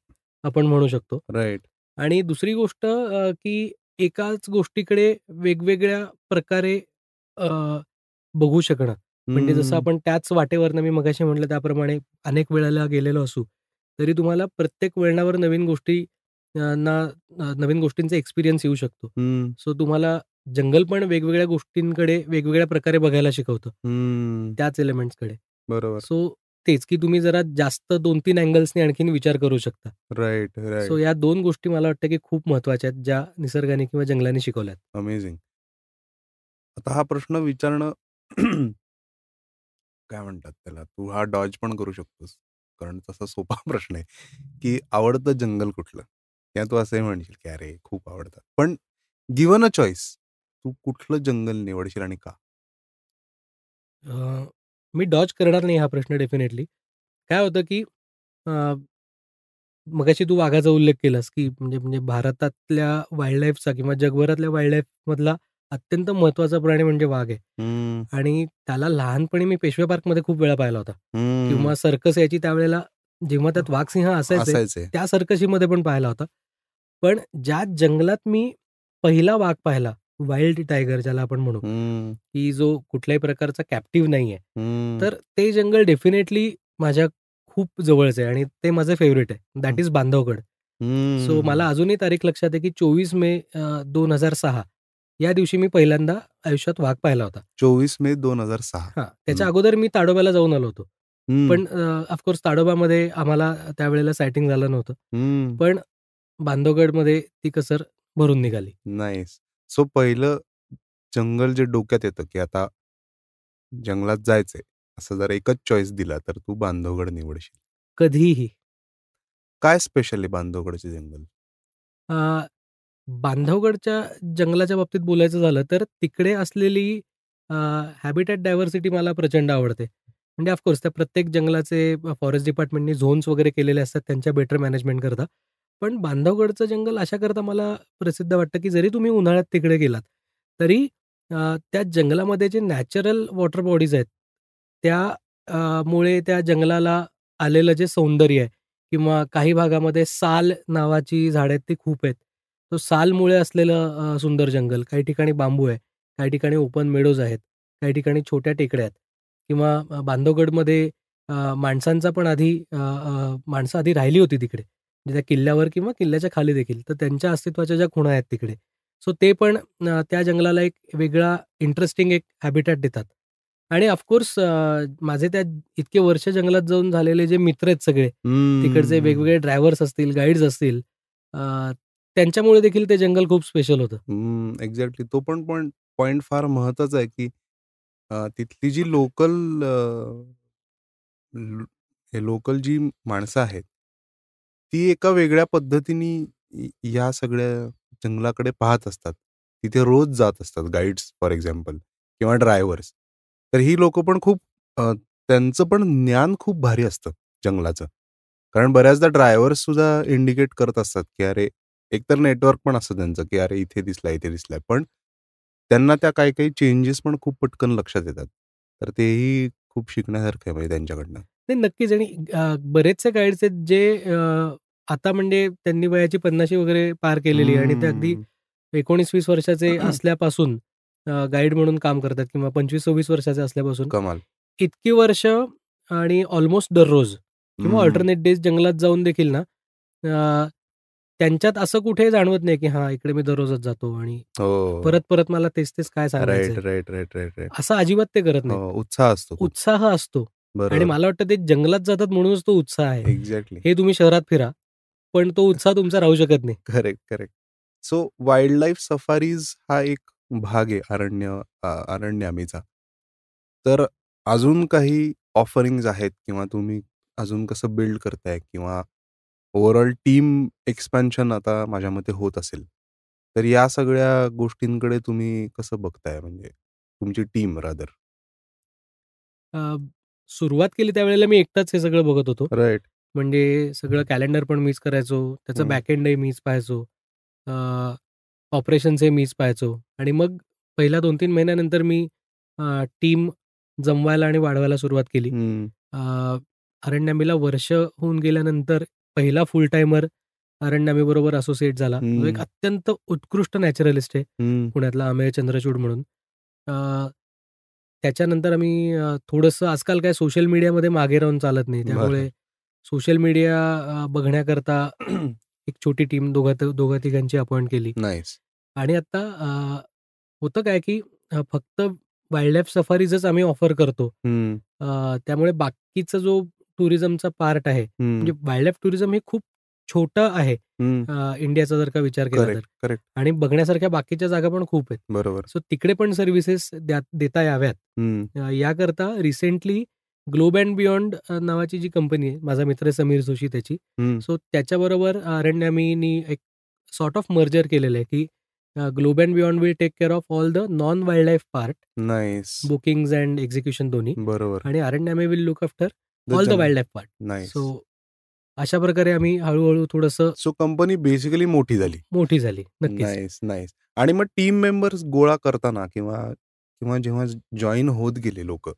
आपण म्हणू शकतो. राइट. आणि दुसरी गोष्ट की एकाच गोष्टीकडे वेगवेगळ्या प्रकारे अ, बघू शकणं. म्हणजे जसं हं. आपण त्याच वाटेवरनं मी मगाशी म्हटलं त्याप्रमाणे अनेक वेळेला गेलेलो असू, तरी तुम्हाला प्रत्येक वळणावर नवीन गोष्टींचा एक्सपिरियन्स येऊ शकतो. हं. सो तुम्हाला जंगल पण वेगवेगळ्या गोष्टींकडे वेगवेगळ्या प्रकारे बघायला शिकवतं. हं. त्याच एलिमेंट्सकडे. बरोबर. सो तेच की तुम्ही जरा जास्त 2-3 अँगल्सनी आणखीन विचार करू शकता. Right, so right. या 2 गोष्टी मला वाटतं की खूप महत्त्वाच्या आहेत, ज्या निसर्गाने किंवा जंगलाने शिकवल्यात. अमेझिंग. आता हा प्रश्न विचारणं काय म्हणतात त्याला, तू हा डॉज पण करू शकतोस. कारण तसा सोपा प्रश्न आहे, की आवडतं जंगल कुठलं? किंवा तू असंही म्हणशील, की "अरे, खूप आवडतं." पण गिव्हन अ चॉईस, तू कुठलं जंगल निवडशील आणि का? अ, मी डॉज करणार नाही हा प्रश्न डेफिनेटली. काय होतं की मगाशी तू वाघाचा उल्लेख केलास, की म्हणजे म्हणजे भारतातल्या वाईल्डलाईफचा किंवा जगभरातल्या वाईल्डलाईफमधला अत्यंत महत्त्वाचा प्राणी म्हणजे वाघ आहे. हं. आणि त्याला लहानपणी मी पेशवे पार्कमध्ये खूप वेळा पाहिला होता हं. किंवा सर्कस यायची त्यावेळेला जेव्हा त्यात वाघसिंह असायचे, असायचे. त्या सर्कशीमध्ये पण पाहिला होता. पण ज्या जंगलात मी पहिला वाघ पाहिला, वाईल्ड टायगर ज्याला आपण म्हणू, हं. की जो कुठल्याही प्रकारचा कॅप्टिव्ह नाहीये. हं. तर ते जंगल डेफिनेटली माझ्या खूप जवळचं आहे आणि ते माझं फेव्हरेट आहे. हं. That is Bandhavgarh. सो मला हं. अजूनही तारीख लक्षात आहे, की 24 मे 2006 या दिवशी मी पहिल्यांदा आयुष्यात वाघ पाहिला होता. 24 मे 2006. हां, हं. त्याच्या अगोदर मी ताडोब्याला जाऊन आलो होतो. हं. पण ऑफकोर्स ताडोबामध्ये आम्हाला त्यावेळेला सायटिंग झालं नव्हतं. हं. पण बांधवगडमध्ये ती कसर भरून निघाली. नाईस. सो पहिलं जंगल जे डोक्यात येतं, की आता जंगलात जायचंय. असं जर एकच चॉईस दिला, तर तू बांधवगड निवडशील. कधीही. काय स्पेशल आहे बांधवगडचे जंगल? अ, बांधवगडच्या जंगलाच्या बाबतीत बोलायचं झालं तर तिकडे असलेली हॅबिटॅट डायव्हर्सिटी मला प्रचंड आवडते. म्हणजे ऑफकोर्स त्या प्रत्येक जंगलाचे फॉरेस्ट डिपार्टमेंटनी झोन्स वगैरे केलेले असतात त्यांच्या बेटर मॅनेजमेंटकरता. पण बांधवगडचं जंगल अशाकरता मला प्रसिद्ध वाटतं, की जरी तुम्ही उन्हाळ्यात तिकडे गेलात, तरी त्या जंगलामध्ये जे नॅचरल वॉटर बॉडीज आहेत, त्या मुळे त्या जंगलाला आलेलं जे सौंदर्य आहे किंवा काही भागामध्ये साल नावाची झाडं आहेत ती खूप आहेत. तो सालमुळे असलेलं सुंदर जंगल. काही ठिकाणी बांबू आहे, काही ठिकाणी ओपन मेडोज आहेत, काही ठिकाणी छोट्या टेकड्या आहेत किंवा बांधवगडमध्ये माणसांचा पण आधी माणसं आधी राहिली होती तिकडे. म्हणजे त्या किल्ल्यावर किंवा किल्ल्याच्या खाली देखील. तर त्यांच्या अस्तित्वाच्या ज्या खुणा आहेत तिकडे. सो ते पण त्या जंगलाला एक वेगळा इंटरेस्टिंग एक हॅबिटॅट देतात. आणि ऑफकोर्स माझे त्या इतके वर्ष जंगलात जाऊन झालेले जे मित्र आहेत सगळे, तिकडचे हम्म. वेगवेगळे ड्रायव्हर्स असतील, गाईड्स असतील, अ, त्यांच्यामुळे देखील ते जंगल खूप स्पेशल होतं. एक्झॅक्टली. तो पण पॉइंट फार महत्वाचा आहे, की तिथली जी हे लोकल जी माणसं आहेत, ती एका वेगळ्या पद्धतीने या सगळ्या जंगलाकडे पाहत असतात. तिथे रोज जात असतात गाईड्स फॉर एक्झाम्पल किंवा ड्रायव्हर्स. तर ही लोकं पण खूप त्यांचं पण ज्ञान खूप भारी असतं जंगलाचं. कारण बऱ्याचदा ड्रायव्हर्स सुद्धा इंडिकेट करत असतात, की अरे एकतर नेटवर्क पण असतं त्यांचं, की अरे इथे दिसलाय, इथे दिसलाय. पण त्यांना त्या काही-काही चेंजेस पण खूप पटकन लक्षात येतात. तर तेही खूप शिकण्यासारखं आहे म्हणजे त्यांच्याकडनं. ते नक्कीच आणि बरेचसे गाईड्स आहेत जे आता म्हणजे त्यांनी वयाची 50शी वगैरे पार केलेली आहे आणि ते अगदी 19-20 वर्षाचे असल्यापासून गाईड म्हणून काम करतात किंवा 25-26 वर्षाचे असल्यापासून कमाल. इतकी वर्ष आणि ऑलमोस्ट दररोज किंवा हम्म. अल्टरनेट डेज जंगलात जाऊन देखील ना अ, त्यांच्यात असं कुठे जाणवत नाही, की हां, इकडे मी दररोजच जातो आणि हो. परत-परत मला तेच-तेच काय राईट, सांगायचंय. Right, right, right, right. असं अजिबात ते करत हो, नाहीत. उत्साह असतो खूप. उत्साह असतो आणि बरोबर. मला वाटतं ते जंगलात जातात म्हणूनच तो उत्साह आहे. एक्झॅक्टली. हे तुम्ही शहरात फिरा, पण तो उत्साह तुमचा राहू शकत नाही. Correct, correct. So wild life safaris हा एक भाग आहे अरण्यामीचा. तर अजून काही ऑफरिंग्ज आहेत किंवा तुम्ही अजून कसं बिल्ड करताय किंवा ओव्हरऑल टीम एक्सपान्शन आता माझ्या मते होत असेल. तर या सगळ्या गोष्टींकडे तुम्ही कसं बघताय म्हणजे तुमची टीम रादर? अ, सुरुवात केली त्यावेळेला मी एकटाच हे सगळं बघत होतो. राइट. म्हणजे सगळं कॅलेंडर पण मीच करायचो, त्याचं हं. बॅकएंडही मीच पाहायचो. अ, ऑपरेशन्सही मीच पाहायचो आणि मग पहिल्या 2-3 महिन्यानंतर मी टीम जमवायला आणि वाढवायला सुरुवात केली. हं. अ, अरण्यनामीला वर्ष होऊन गेल्यानंतर पहिला फुल टाईमर अरण्यनामीबरोबर असोसिएट झाला. जो एक हं. अत्यंत उत्कृष्ट नॅचरलिस्ट आहे, हं. पुण्यातला अमेय चंद्रचूड म्हणून. अ, त्याच्यानंतर आम्ही थोडंसं आजकाल काय सोशल मीडियामध्ये मागे राहून चालत नाही. बरं. त्यामुळे सोशल मीडिया बघण्याकरता एक छोटी टीम दोघा-तिघांची अपॉइंट केली नाईस. आणि आता होतं काय की फक्त वाईल्डलाईफ सफारीजच आम्ही ऑफर करतो. हं. त्यामुळे बाकीचा जो टुरिझमचा पार्ट आहे, हं. म्हणजे वाईल्डलाईफ टुरिझम हे खूप छोटं आहे हं. इंडियाचा जर का विचार केला तर करेक्ट, करेक्ट. आणि बघण्यासारख्या बाकीच्या जागा पण खूप आहेत. बरोबर. सो तिकडे पण सर्व्हिसेस देता याव्यात. हं. याकरता रिसेंटली ग्लोब अँड बियॉन्ड नावाची जी कंपनी आहे, माझा मित्र आहे समीर जोशी त्याची. हं. सो त्याच्याबरोबर अरण्यामीनी एक सॉर्ट ऑफ मर्जर केलेलं आहे, की Globe and Beyond will take care of all the non wildlife part, nice. Bookings and execution दोन्ही बरोबर. आणि Aranyami will look after the all the jungle. Wildlife part. Nice. So अशा प्रकारे आम्ही हळू थोडंसं सो कंपनी बेसिकली मोठी झाली. मोठी झाली. नक्कीच. Nice, nice. आणि मग टीम मेंबर्स गोळा करताना किंवा किंवा जेव्हा जॉइन होत गेले लोकं,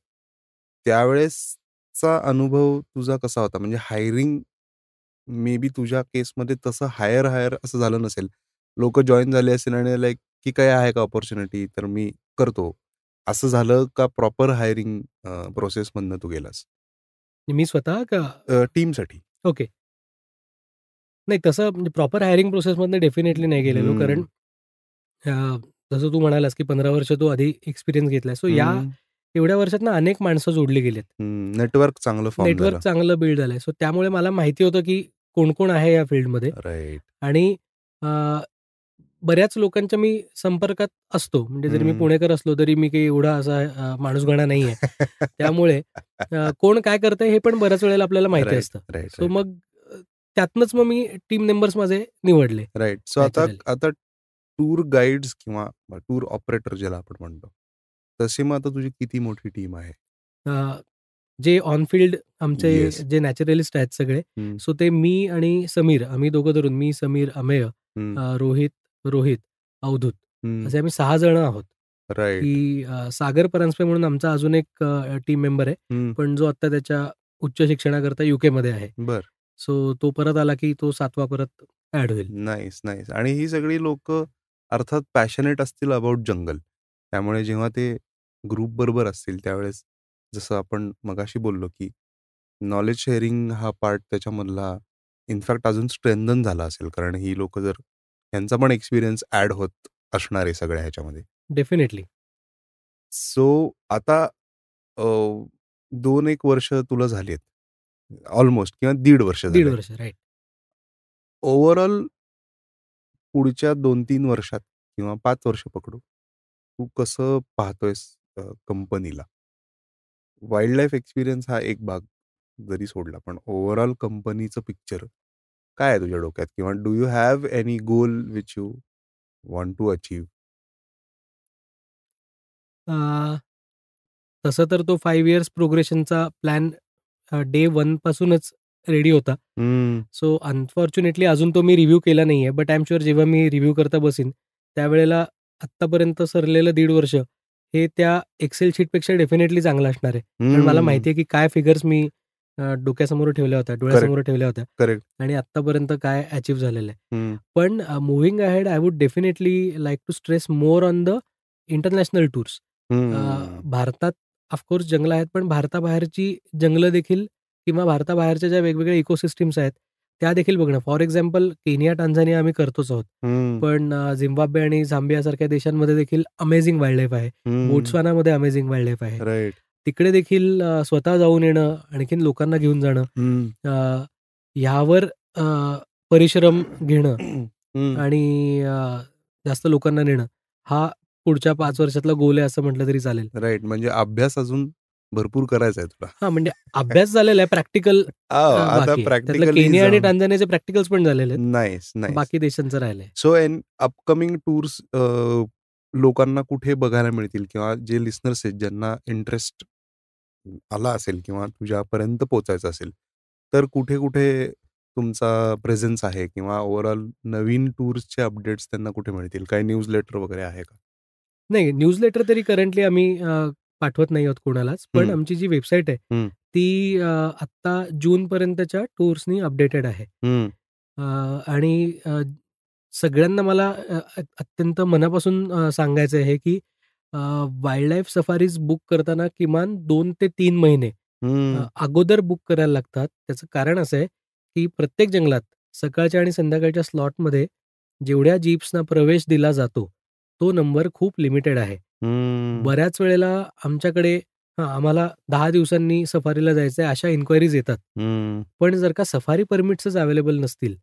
त्यावेळेसचा अनुभव तुझा कसा होता? म्हणजे हायरिंग मे बी तुझ्या केसमध्ये तसं हायर असं झालं नसेल. लोकं जॉइन झाले असेल आणि लाइक की काही आहे का अपॉर्च्युनिटी? तर मी करतो. असं झालं का प्रॉपर हायरिंग प्रोसेसमधनं तू गेलास? मी स्वतः का टीमसाठी? ओके. नाही तसं म्हणजे प्रॉपर हायरिंग प्रोसेसमधनं डेफिनेटली नाही गेलेलो. कारण हं. अ, जसं तू म्हणालास, की 15 वर्ष तू आधी एक्सपिरियन्स घेतलाय. सो हं. एवढ्या वर्षात ना अनेक माणसं जोडली गेलीत. नेटवर्क चांगलं फॉर्म नेटवर्क झालं. चांगलं बिल्ड झालंय. सो त्यामुळे मला माहिती होतं, की कोण-कोण आहे या फील्डमध्ये राइट. आणि अ, बऱ्याच लोकांच्या मी संपर्कात असतो. म्हणजे जरी मी हं. पुणेकर असलो, तरी मी काही एवढा असा माणूसगणा नाहीये. त्यामुळे कोण काय करतंय हे पण बऱ्याच वेळेला आपल्याला माहिती राइट, असतं. Right, so right. मग त्यातनंच मग मी टीम मेंबर्स माझे निवडले राइट. सो आता नॅचरली. आता टूर गाईड्स किंवा टूर ऑपरेटर ज्याला आपण म्हणतो. तशी मग आता तुझी किती मोठी टीम आहे? जे ऑन फील्ड आमचे येस. जे नॅचरलिस्ट आहेत सगळे, हं. सो ते मी आणि समीर आम्ही दोघं धरून मी, समीर, अमेय, हं. रोहित, अवधूत हं. असे आम्ही 6 जण आहोत. राइट. की सागर परांजपे म्हणून आमचा अजून एक टीम मेंबर आहे. हं. पण जो आत्ता त्याच्या उच्च शिक्षणाकरता यूकेमध्ये आहे. बरं. सो तो परत आला की तो 7वा परत ॲड होईल. Nice, nice. आणि ही सगळी लोकं अर्थात पॅशनेट असतील अबाउट जंगल. त्यामुळे जेव्हा ते ग्रुपबरोबर असतील त्यावेळेस जसं आपण मगाशी बोललो, की नॉलेज शेअरिंग हा पार्ट त्याच्यामधला इनफॅक्ट अजून स्ट्रेंथन झाला असेल. कारण ही लोकं जर त्यांचा पण एक्सपिरियन्स ॲड होत असणार आहे सगळ्या ह्याच्यामध्ये. डेफिनिटली. सो आता अ, 2-1 वर्ष तुला झालीत. ऑलमोस्ट किंवा दीड वर्ष 1.5 झालंय. वर्ष राइट. ओव्हरऑल पुढच्या 2-3 वर्षात किंवा 5 वर्ष पकडू. तू कसं पाहतोयस कंपनीला? वाईल्ड लाईफ एक्सपिरियन्स हा एक भाग जरी सोडला, पण ओव्हरऑल कंपनीचं पिक्चर काय आहे तुझ्या डोक्यात? किंवा do you have any goal which you want to achieve? तसं तर तो 5 इयर्स प्रोग्रेशनचा प्लॅन डे 1 पासूनच रेडी होता. हं. सो अनफॉर्च्युनेटली अजून तो मी रिव्ह्यू केला नाहीये. बट आय एम शुअर जेव्हा मी रिव्ह्यू करता बसीन, त्यावेळेला आत्तापर्यंत सरलेलं 1.5 वर्ष हे त्या एक्सेल शीटपेक्षा डेफिनेटली चांगलं असणार आहे. कारण मला हं. माहिती आहे की काय फिगर्स मी डोक्यासमोर ठेवल्या होत्या, करेक्ट, डोळ्यासमोर ठेवल्या होत्या करेक्ट. आणि आत्तापर्यंत काय अचीव्ह झालेलं आहे. हं, पण moving ahead I would definitely like to stress more on the international tours. हं. भारतात ऑफकोर्स जंगलं आहेत, पण भारताबाहेरची जंगलं देखील किंवा भारताबाहेरच्या ज्या वेगवेगळ्या इकोसिस्टम्स आहेत, त्या देखील बघणं. फॉर एक्झाम्पल केनिया, टांझानिया आम्ही करतोच आहोत. हं, पण झिम्बाब्वे आणि झांबियासारख्या देशांमध्ये देखील अमेझिंग वाईल्डलाईफ आहे. हं. बोट्स्वानामध्ये अमेझिंग वाईल्डलाईफ आहे. राइट. तिकडे देखील स्वतः जाऊन येणं, आणखीन लोकांना घेऊन जाणं, हं. ह्यावर अ, परिश्रम घेणं हं. आणि जास्त लोकांना नेणं, हा पुढच्या 5 वर्षातला गोल आहे असं म्हटलं तरी चालेल. राइट. म्हणजे अभ्यास अजून भरपूर करायचा आहे तुला. हां, म्हणजे अभ्यास झालेला आहे, प्रॅक्टिकल हो, आता बाकी आहे. त्यातलं प्रॅक्टिकली केनिया आणि जाऊन. टांझानियाचे प्रॅक्टिकल्स पण झालेले आहेत. Nice, nice. बाकी देशांचं राहिलंय. सो इन अपकमिंग टूर्स लोकांना कुठे बघायला मिळतील किंवा जे लिसनर्स आहेत ज्यांना इंटरेस्ट आला असेल किंवा तुझ्यापर्यंत पोहोचायचं असेल, तर कुठे-कुठे तुमचा प्रेझेन्स आहे किंवा ओव्हरऑल नवीन टूर्सचे अपडेट्स त्यांना कुठे मिळतील? काही न्यूजलेटर वगैरे आहे का? नाही, न्यूजलेटर तरी करंटली आम्ही पाठवत नाही आहोत कोणालाच. पण हं, आमची जी वेबसाईट आहे, हं, ती आत्ता जूनपर्यंतच्या टूर्सनी अपडेटेड आहे. हं, अ, आणि सगळ्यांना मला अत्यंत मनापासून सांगायचं आहे, की वाईल्डलाईफ सफारीज बुक करताना किमान 2 ते 3 महिने हं, अगोदर बुक करायला लागतात. त्याचं कारण असं आहे, की प्रत्येक जंगलात सकाळच्या आणि संध्याकाळच्या स्लॉटमध्ये जेवढ्या जीप्सना प्रवेश दिला जातो, तो नंबर खूप लिमिटेड आहे. हं, बऱ्याच वेळेला आमच्याकडे आम्हाला 10 दिवसांनी सफारीला जायचं आहे, अशा इन्क्वायरीज येतात. हं. पण जर का सफारी परमिट्सच अवेलेबल नसतील,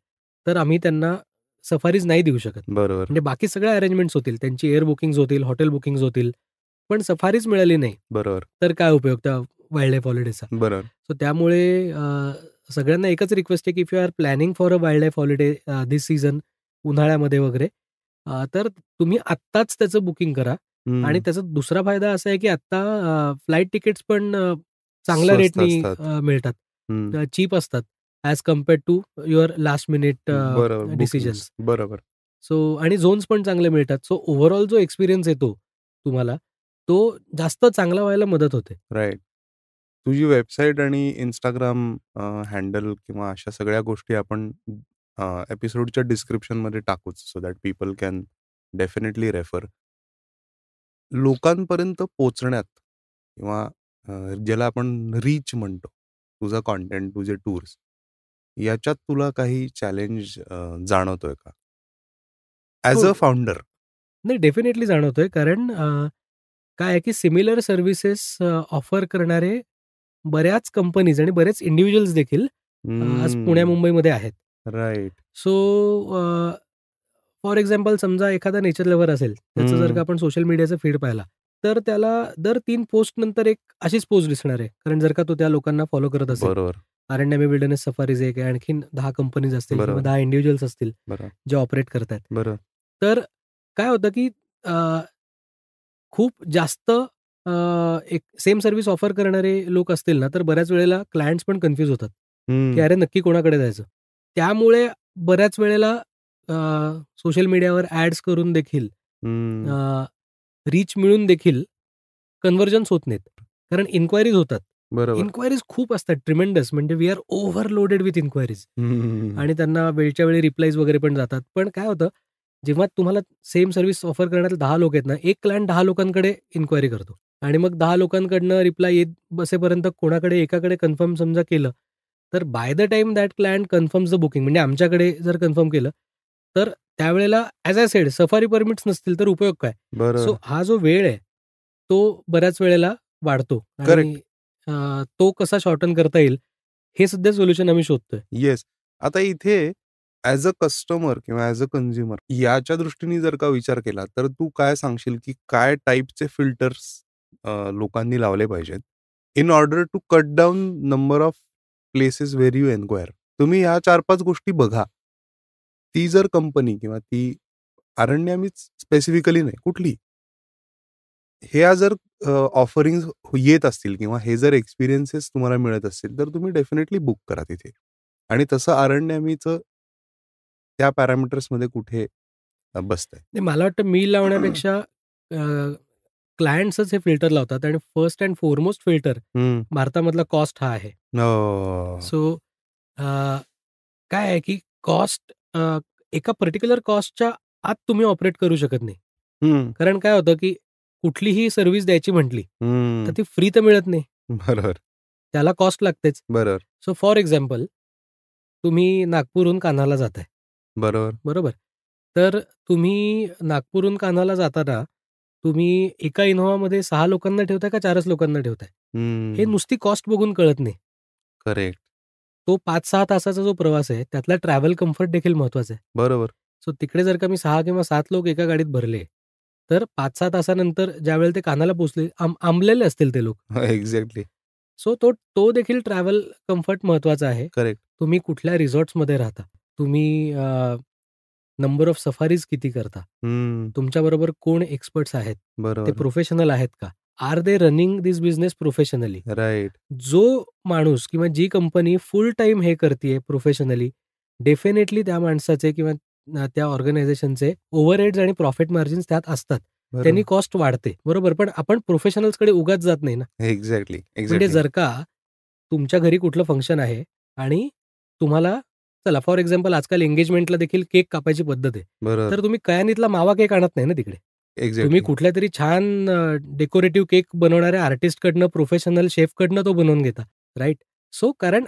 तर आम्ही त्यांना सफारीज नाही देऊ शकत. बरोबर, म्हणजे बाकी सगळ्या अरेंजमेंट्स होतील. त्यांची एअर बुकिंग्ज होतील, हॉटेल बुकिंग्ज होतील. पण सफारीच मिळाली नाही, बरोबर, तर काय उपयोग त्या वाईल्डलाईफ हॉलिडेचा. बरोबर. सो त्यामुळे सगळ्यांना एकच रिक्वेस्ट आहे, की if you are planning for a wildlife holiday this season उन्हाळ्यामध्ये वगैरे, तर तुम्ही आत्ताच त्याचं बुकिंग करा. आणि हं. त्याचा दुसरा फायदा असा आहे, की आत्ता फ्लाइट तिकीट्स पण चांगल्या स्वस्त रेटनी असतात. मिळतात. हं. चीप असतात as compared to your last minute बरोबर, बुकिंग्स. डिसिजन्स. बरोबर. सो आणि झोन्स पण चांगले मिळतात. सो ओव्हरऑल जो एक्सपिरियन्स येतो तुम्हाला, तो जास्त चांगला व्हायला मदत होते. राइट. तुझी वेबसाईट आणि Instagram हँडल किंवा अशा सगळ्या गोष्टी आपण एपिसोडच्या डिस्क्रिप्शनमध्ये टाकूच so that people can definitely refer. लोकांपर्यंत पोहोचण्यात किंवा ज्याला आपण रीच म्हणतो, तुझा कंटेंट, तुझे टूर्स याच्यात तुला काही चॅलेंज जाणवतोय का? ॲज हो. A founder? नाही, डेफिनेटली जाणवतोय. कारण काय आहे, की सिमिलर सर्व्हिसेस ऑफर करणारे बऱ्याच कंपनीज आणि बरेच इंडिव्हिज्युअल्स देखील आज हम्म. पुण्या-मुंबईमध्ये आहेत. राइट. सो फॉर एक्झाम्पल समजा एखादा नेचर लव्हर असेल, त्याचं जर का हं. आपण सोशल मीडियाचा फीड पाहिला, तर त्याला दर 3 पोस्ट नंतर एक अशीच पोस्ट दिसणार आहे. कारण जर का तो त्या लोकांना फॉलो करत असेल. बरोबर, अरण्यमे विल्डरनेस सफारीज एक आहे, आणखीन 10 कंपनीज असतील किंवा बरोबर, 10 इंडिव्हिज्युअल्स असतील, बरोबर, जे ऑपरेट करतायत. बरोबर. तर काय होतं, की खूप जास्त एक सेम सर्व्हिस ऑफर करणारे लोक असतील ना, तर बऱ्याच वेळेला क्लायंट्स पण कन्फ्यूज होतात, की हं, अरे नक्की कोणाकडे जायचं? त्यामुळे बऱ्याच वेळेला सोशल मीडियावर ॲड्स करून देखील हं. रीच मिळून देखील कन्व्हर्जन्स होत नाहीत. कारण इन्क्वायरीज होतात. बरोबर. इन्क्वायरीज खूप असतात ट्रिमेंडस म्हणजे we are overloaded with enquiries हं. आणि त्यांना वेळच्या वेळी रिप्लाईज वगैरे पण जातात. पण काय होतं, जेव्हा तुम्हाला सेम सर्व्हिस ऑफर करणारे 10 लोक आहेत ना, एक क्लायंट 10 लोकांकडे इन्क्वायरी करतो आणि मग 10 लोकांकडनं रिप्लाय येत बसेपर्यंत कोणाकडे एकाकडे कन्फर्म समजा केलं, तर by the time that client confirms the booking म्हणजे आमच्याकडे जर कन्फर्म केलं, तर त्यावेळेला as I said safari permits नसतील तर उपयोग काय? सो बरोबर. हा जो वेळ आहे, तो बऱ्याच वेळेला वाढतो करेक्ट. आणि तो कसा शॉर्टन करता येईल, हे सध्या सोल्युशन आम्ही शोधतोय. येस. आता इथे ॲज अ कस्टमर किंवा ॲज अ कन्झ्युमर याच्या दृष्टीने जर का विचार केला, तर तू काय सांगशील, की काय टाइपचे फिल्टर्स लोकांनी लावले पाहिजेत, in order to cut down number of places where you enquire? तुम्ही ह्या 4-5 गोष्टी बघा. ती जर कंपनी किंवा ती अरण्यामीच स्पेसिफिकली नाही, कुठलीही. ह्या जर ऑफरिंग्ज येत असतील किंवा हे जर एक्सपिरियन्सेस तुम्हाला मिळत असतील, तर तुम्ही डेफिनेटली बुक करा तिथे. आणि तसं अरण्यामीचं त्या पॅरामीटर्समध्ये कुठे बसतंय. नाही मला वाटतं मी लावण्यापेक्षा क्लायंट्सच हे फिल्टर लावतात आणि फर्स्ट अँड फॉरमोस्ट फिल्टर हं. भारतामधला कॉस्ट हा आहे. हो. सो काय आहे की कॉस्ट एका पर्टिक्युलर कॉस्टच्या आत तुम्ही ऑपरेट करू शकत नाही. हं, कारण काय होतं की कुठलीही सर्व्हिस द्यायची म्हटली, तर हं. ती फ्री तर मिळत नाही. बरोबर, त्याला कॉस्ट लागतेच. बरोबर, सो फॉर एक्झाम्पल, तुम्ही नागपूरहून कान्हाला जाताय, बरोबर. बरोबर? तर तुम्ही नागपूरहून कान्हाला जाताना तुम्ही एका इनोव्हामध्ये 6 लोकांना ठेवताय का 4च लोकांना ठेवताय? हे हं. नुसती कॉस्ट बघून कळत नाही. करेक्ट. तो 5-6 तासाचा जो प्रवास आहे, त्यातला ट्रॅव्हल कम्फर्ट देखील महत्त्वाचा आहे. बरोबर. सो तिकडे जर का मी 6 किंवा 7 लोक एका गाडीत भरले, तर 5-6 तासानंतर ज्यावेळेला ते कानाला पोहोचले, अंबलेले असतील ते लोक. एक्झॅक्टली. सो तो तो देखील ट्रॅव्हल कम्फर्ट महत्त्वाचा आहे. करेक्ट. तुम्ही कुठल्या रिसॉर्ट्समध्ये राहता? तुम्ही नंबर ऑफ सफारीज किती करता? हं. तुमच्याबरोबर कोण एक्सपर्ट्स आहेत? ते बरोबर. प्रोफेशनल आहेत का? Are they running this business professionally? Right. जो माणूस किंवा जी कंपनी फुल टाईम हे करतीये प्रोफेशनली, डेफिनेटली त्या माणसाचे किंवा त्या ऑर्गनायझेशनचे ओव्हरहेड्स आणि प्रॉफिट मार्जिन्स त्यात असतात. त्यांनी बरोबर. कॉस्ट वाढते. बरोबर. पण आपण प्रोफेशनल्सकडे उगाच जात नाही ना. एक्झॅक्टली, म्हणजे एक्झॅक्टली. जर का तुमच्या घरी कुठलं फंक्शन आहे आणि तुम्हाला चला फॉर एक्झाम्पल आजकाल एंगेजमेंटला देखील केक कापायची पद्धत आहे. बरोबर. तर तुम्ही कयानीतला मावा केक आणत नाही ना तिकडे. तुम्ही एक्झॅक्टली. कुठल्यातरी छान डेकोरेटिव्ह केक बनवणाऱ्या आर्टिस्टकडनं, प्रोफेशनल शेफकडनं तो बनवून घेता, राइट? सो कारण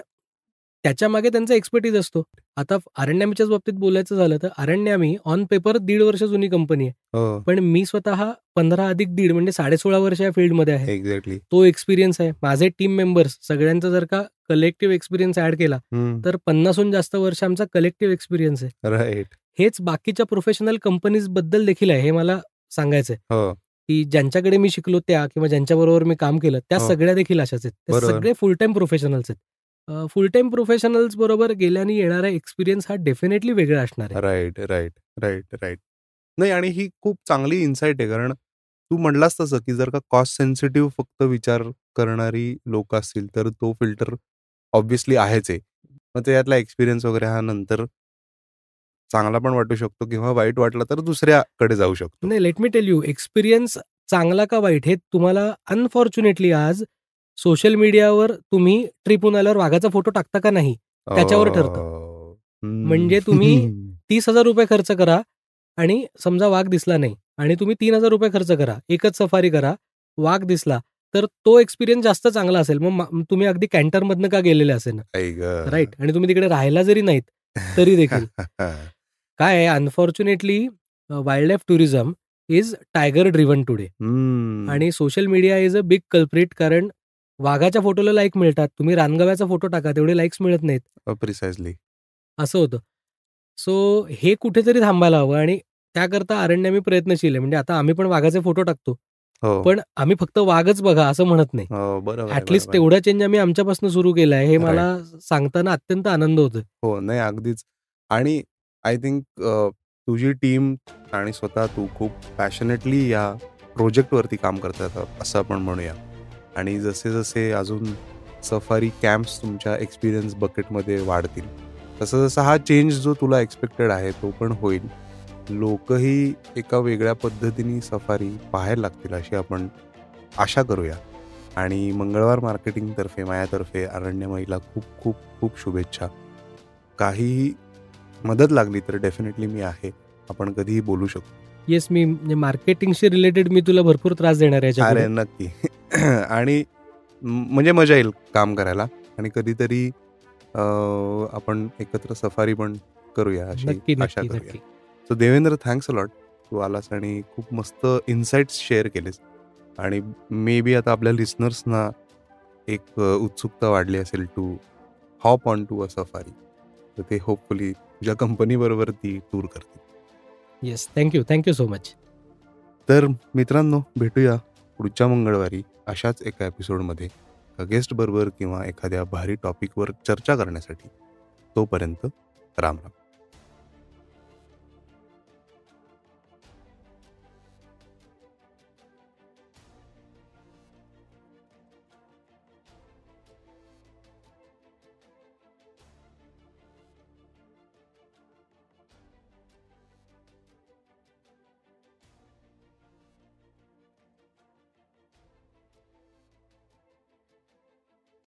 त्याच्यामागे त्यांचा एक्सपर्टीज असतो. आता अरण्यामीच्याच बाबतीत बोलायचं झालं तर अरण्यामी ऑन पेपर 1.5 वर्ष जुनी कंपनी आहे. हो. पण मी स्वतः 15 अधिक 1.5 म्हणजे 16.5 वर्ष या फील्डमध्ये आहे. एक्झॅक्टली. तो एक्सपिरियन्स आहे. माझे टीम मेंबर्स सगळ्यांचा जर का कलेक्टिव्ह एक्सपिरियन्स ॲड केला, हं. तर 50हून जास्त वर्ष आमचा कलेक्टिव्ह एक्सपिरियन्स आहे. राइट. हेच बाकीच्या प्रोफेशनल कंपनीजबद्दल देखील आहे, हे मला सांगायचं आहे. हो, की ज्यांच्याकडे मी शिकलो त्या किंवा ज्यांच्याबरोबर मी काम केलं, त्या हो. सगळ्या देखील अशाच आहेत. त्या बरोबर. सगळे फुल टाईम प्रोफेशनल्स आहेत. फुल टाईम प्रोफेशनल्स बरोबर गेल्याने येणारा एक्सपिरियन्स हा डेफिनेटली वेगळा असणार आहे. Right, right, right, right. नाही आणि ही खूप चांगली इन्साईट आहे. कारण तू म्हटलास तसं, की जर का कॉस्ट सेन्सिटिव्ह फक्त विचार करणारी लोकं असतील, तर तो फिल्टर ऑब्व्हियसली आहेच आहे. मग त्यातला एक्सपिरियन्स वगैरे हा नंतर चांगला पण वाटू शकतो किंवा वाईट वाटला तर दुसऱ्याकडे जाऊ शकतो. नाही, let me tell you, experience चांगला का वाईट हे तुम्हाला अनफॉर्च्युनेटली आज सोशल मीडियावर तुम्ही ट्रिपहून आल्यावर वाघाचा फोटो टाकता का नाही, त्याच्यावर ठरतं. हं. म्हणजे तुम्ही ₹30,000 खर्च करा आणि समजा वाघ दिसला नाही आणि तुम्ही ₹3,000 खर्च करा, एकच सफारी करा, वाघ दिसला, तर तो एक्सपिरियन्स जास्त चांगला असेल. मग तुम्ही अगदी कॅन्टरमधनं का गेलेले असेल ना, आई गं! राईट? आणि तुम्ही तिकडे राहायला जरी नाहीत, तरी देखील. काय आहे unfortunately wildlife tourism is tiger driven today हं. आणि social media is a big culprit कारण वाघाच्या फोटोला लाईक मिळतात. तुम्ही रानगव्याचा फोटो टाका, तेवढे लाईक्स मिळत नाहीत. प्रिसाइजली. असं होतं. सो हे कुठेतरी थांबायला हवं आणि त्याकरता अरण्यामी प्रयत्नशील आहे. म्हणजे आता आम्ही पण वाघाचे फोटो टाकतो. हो. पण आम्ही फक्त वाघच बघा असं म्हणत नाही. हो, बरोबर आहे, ॲटलीस्ट बरोबर आहे. तेवढा चेंज आम्ही आमच्यापासून सुरू केला आहे. हे राइट. मला सांगताना अत्यंत आनंद होतोय. हो, नाही अगदीच. आणि आय थिंक तुझी टीम आणि स्वतः तू खूप पॅशनेटली या प्रोजेक्टवरती काम करतात असं आपण म्हणूया. आणि जसे-जसे अजून सफारी कॅम्प्स तुमच्या एक्सपिरियन्स बकेटमध्ये वाढतील, तसा-जसा हा चेंज जो तुला एक्सपेक्टेड आहे तो पण होईल. लोकही एका वेगळ्या पद्धतीने सफारी पाहायला लागतील अशी आपण आशा करूया. आणि मंगळवार मार्केटिंगतर्फे, माझ्यातर्फे अरण्यमईला खूप खूप खूप शुभेच्छा. काहीही मदत लागली तर डेफिनेटली मी आहे. आपण कधीही बोलू शकतो. येस, मी म्हणजे मार्केटिंगशी रिलेटेड मी तुला भरपूर त्रास देणार आहे याच्यापुढे. अरे नक्की. आणि म्हणजे मजा येईल काम करायला आणि कधीतरी आपण एकत्र सफारी पण करूया अशी नक्की, आशा नक्की, करूया. नक्की. So Devendra, thanks a lot. तू आलास आणि खूप मस्त इन्साईट्स शेअर केलेस आणि मे बी आता आपल्या लिसनर्सना एक उत्सुकता वाढली असेल to hop on to a safari. तर ते होपफुली तुझ्या कंपनीबरोबर ती टूर करतील. Yes, thank you so much. तर मित्रांनो, भेटूया पुढच्या मंगळवारी अशाच एका एपिसोडमध्ये गेस्टबरोबर किंवा एखाद्या भारी टॉपिकवर चर्चा करण्यासाठी. तोपर्यंत राम राम.